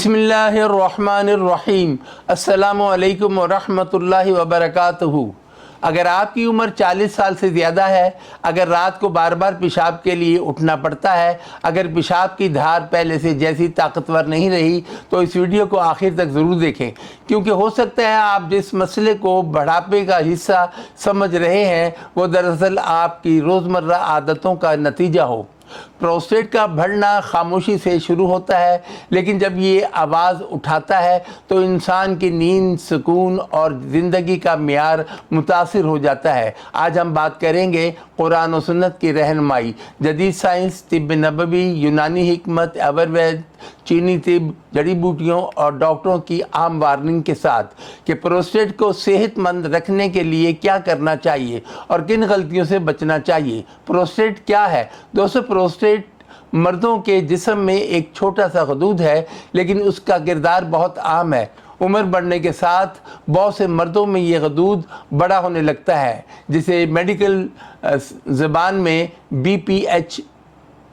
बिस्मिल्लाहिर्रहमानिर्रहीम। अस्सलामु अलैकुम वरहमतुल्लाहि वबरकातुहू। अगर आपकी उम्र 40 साल से ज़्यादा है, अगर रात को बार बार पेशाब के लिए उठना पड़ता है, अगर पेशाब की धार पहले से जैसी ताकतवर नहीं रही, तो इस वीडियो को आखिर तक ज़रूर देखें, क्योंकि हो सकता है आप जिस मसले को बढ़ापे का हिस्सा समझ रहे हैं वो दरअसल आपकी रोज़मर्रा आदतों का नतीजा हो। प्रोस्टेट का बढ़ना खामोशी से शुरू होता है, लेकिन जब ये आवाज़ उठाता है तो इंसान की नींद, सुकून और ज़िंदगी का मियार मुतासिर हो जाता है। आज हम बात करेंगे कुरान और सुन्नत की रहनुमाई, जदीद साइंस, तिब्ब नबवी, यूनानी हिकमत, आयुर्वेद, चीनी तिब, जड़ी बूटियों और डॉक्टरों की आम वार्निंग के साथ कि प्रोस्टेट को सेहतमंद रखने के लिए क्या करना चाहिए और किन गलतियों से बचना चाहिए। प्रोस्टेट क्या है? दोस्तों, प्रोस्टेट मर्दों के जिस्म में एक छोटा सा गदूद है, लेकिन उसका किरदार बहुत आम है। उम्र बढ़ने के साथ बहुत से मर्दों में ये गदूद बड़ा होने लगता है, जिसे मेडिकल ज़बान में BPH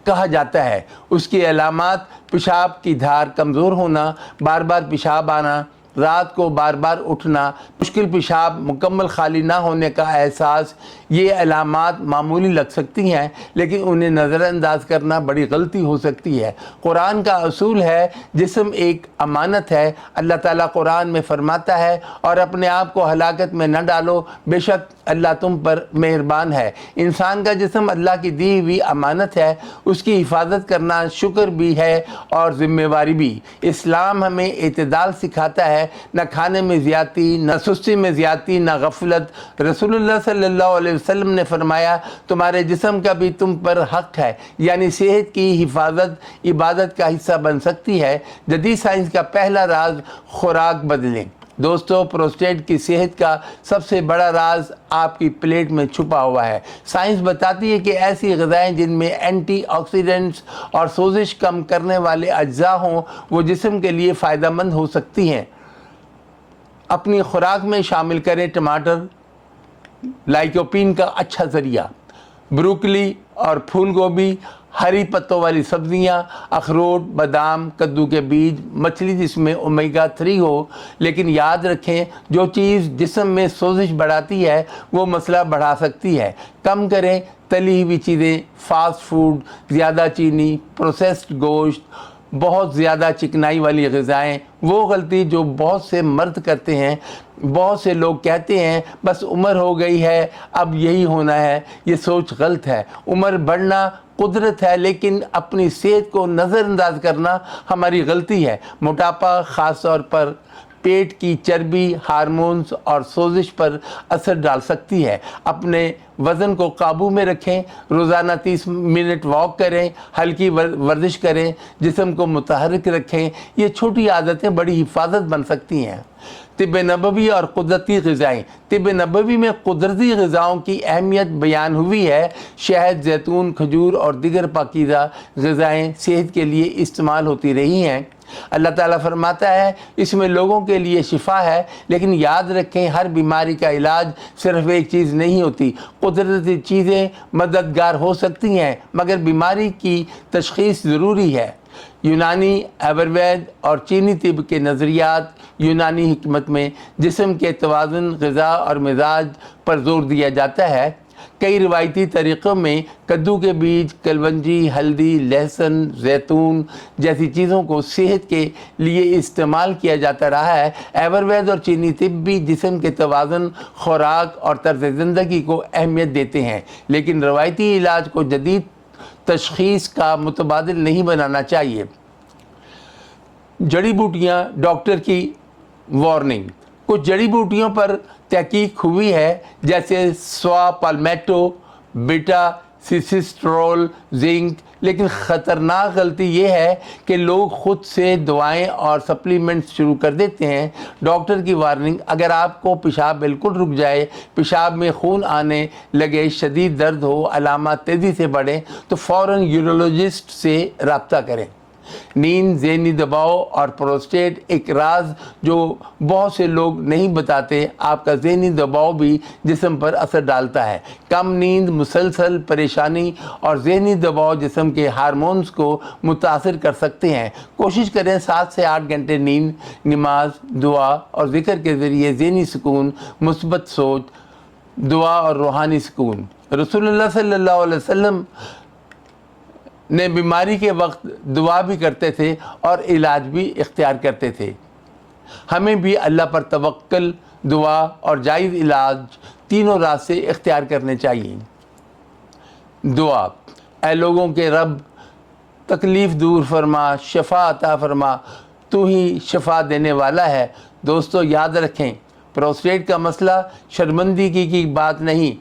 कहा जाता है। उसकी अलामात पेशाब की धार कमज़ोर होना, बार बार पेशाब आना, रात को बार बार उठना, मुश्किल पेशाब, मुकम्मल खाली ना होने का एहसास, ये अलामात मामूली लग सकती हैं, लेकिन उन्हें नज़रअंदाज करना बड़ी गलती हो सकती है। कुरान का असूल है जिस्म एक अमानत है। अल्लाह ताला कुरान में फरमाता है, और अपने आप को हलाकत में न डालो, बेशक अल्लाह तुम पर मेहरबान है। इंसान का जिस्म अल्लाह की दी हुई अमानत है, उसकी हिफाजत करना शुक्र भी है और ज़िम्मेवारी भी। इस्लाम हमें इत्तेदाल सिखाता है, न खाने में ज़्यादती, न सुस्ती में ज़्यादती, न गफलत। रसूलुल्लाह सल्लल्लाहु अलैहि वसल्लम ने फरमाया, तुम्हारे जिस्म का भी तुम पर हक़ है, यानी सेहत की हिफाजत इबादत का हिस्सा बन सकती है। जदीद साइंस का पहला राज खुराक बदलें। दोस्तों, प्रोस्टेट की सेहत का सबसे बड़ा राज आपकी प्लेट में छुपा हुआ है। साइंस बताती है कि ऐसी ग़िज़ाएँ जिनमें एंटीऑक्सीडेंट्स और सोजिश कम करने वाले अज्जा हों, वो जिस्म के लिए फ़ायदेमंद हो सकती हैं। अपनी खुराक में शामिल करें टमाटर, लाइकोपीन का अच्छा ज़रिया, ब्रोकली और फूल गोभी, हरी पत्तों वाली सब्जियां, अखरोट, बादाम, कद्दू के बीज, मछली जिसमें ओमेगा 3 हो। लेकिन याद रखें, जो चीज़ जिस्म में सोजिश बढ़ाती है वो मसला बढ़ा सकती है। कम करें तली हुई चीज़ें, फास्ट फूड, ज़्यादा चीनी, प्रोसेस्ड गोश्त, बहुत ज़्यादा चिकनाई वाली ग़िज़ाएँ। वो गलती जो बहुत से मर्द करते हैं। बहुत से लोग कहते हैं बस उम्र हो गई है, अब यही होना है। ये सोच गलत है। उम्र बढ़ना कुदरत है, लेकिन अपनी सेहत को नज़रअंदाज करना हमारी गलती है। मोटापा, ख़ास तौर पर पेट की चर्बी, हार्मोन्स और सोजिश पर असर डाल सकती है। अपने वज़न को काबू में रखें, रोज़ाना 30 मिनट वॉक करें, हल्की वर्जिश करें, जिस्म को मुतहर्रिक रखें। ये छोटी आदतें बड़ी हिफाजत बन सकती हैं। तिब्ब नबवी और कुदरती ग़िज़ाएँ। तिब्ब नबवी में कुदरती ग़िज़ाओं की अहमियत बयान हुई है। शहद, जैतून, खजूर और दीगर पाकीज़ा ग़िज़ाएँ सेहत के लिए इस्तेमाल होती रही हैं। अल्लाह ताला फरमाता है, इसमें लोगों के लिए शिफा है। लेकिन याद रखें, हर बीमारी का इलाज सिर्फ एक चीज़ नहीं होती। कुदरती चीज़ें मददगार हो सकती हैं, मगर बीमारी की तशख़ीस ज़रूरी है। यूनानी, आयुर्वेद और चीनी तिब के नज़रियात, यूनानी हिकमत में जिस्म के तवाज़ुन, ग़िज़ा और मिजाज पर जोर दिया जाता है। कई रिवायती तरीक़ों में कद्दू के बीज, कलवंजी, हल्दी, लहसुन, जैतून जैसी चीज़ों को सेहत के लिए इस्तेमाल किया जाता रहा है। आयुर्वेद और चीनी तिब भी जिस्म के तवाज़ुन, खुराक और तर्ज़ ज़िंदगी को अहमियत देते हैं, लेकिन रवायती इलाज को जदीद तशख़ीस का मुतबादिल नहीं बनाना चाहिए। जड़ी बूटियाँ, डॉक्टर की वार्निंग। कुछ जड़ी बूटियों पर तहकीक हुई है, जैसे स्वा, पाल्मेटो, बीटा सिसिस्ट्रोल, जिंक। लेकिन ख़तरनाक गलती ये है कि लोग ख़ुद से दवाएं और सप्लीमेंट्स शुरू कर देते हैं। डॉक्टर की वार्निंग: अगर आपको पेशाब बिल्कुल रुक जाए, पेशाब में खून आने लगे, शदीद दर्द हो, अलामात तेज़ी से बढ़े, तो फ़ौरन यूरोलॉजिस्ट से रब्ता करें। नींद, ज़हनी दबाव और प्रोस्टेट। एक राज जो बहुत से लोग नहीं बताते, आपका ज़हनी दबाव भी जिस्म पर असर डालता है। कम नींद, मुसलसल परेशानी और ज़हनी दबाव जिस्म के हार्मोन्स को मुतासिर कर सकते हैं। कोशिश करें 7 से 8 घंटे नींद, नमाज, दुआ और ज़िक्र के ज़रिए ज़हनी सुकून, मुस्बत सोच, दुआ और रूहानी सुकून। रसूलुल्लाह सल्लल्लाहु अलैहि वसल्लम ने बीमारी के वक्त दुआ भी करते थे और इलाज भी इख्तियार करते थे। हमें भी अल्लाह पर तवक्कुल, दुआ और जायज़ इलाज तीनों रास्ते इख्तियार करने चाहिए। दुआ। ऐ लोगों के रब, तकलीफ़ दूर फरमा, शफा अता फरमा, तू ही शफा देने वाला है। दोस्तों याद रखें, प्रोस्टेट का मसला शर्मिंदगी की बात नहीं,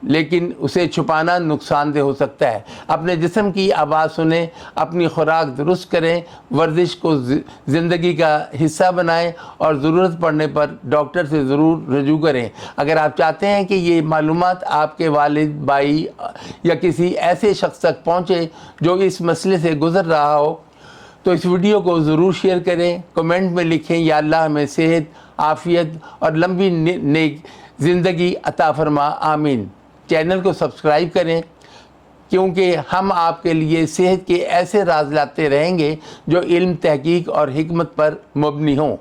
लेकिन उसे छुपाना नुकसानदेह हो सकता है। अपने जिस्म की आवाज़ सुनें, अपनी खुराक दुरुस्त करें, वर्जिश को ज़िंदगी का हिस्सा बनाएं और ज़रूरत पड़ने पर डॉक्टर से ज़रूर रजू करें। अगर आप चाहते हैं कि ये मालूमात आपके वालिद, भाई या किसी ऐसे शख्स तक पहुँचे जो इस मसले से गुज़र रहा हो, तो इस वीडियो को ज़रूर शेयर करें। कमेंट में लिखें, या अल्लाह हमें सेहत, आफ़ियत और लंबी नेक ज़िंदगी अता फरमा, आमीन। चैनल को सब्सक्राइब करें, क्योंकि हम आपके लिए सेहत के ऐसे राज लाते रहेंगे जो इल्म, तहकीक और हिकमत पर मबनी हों।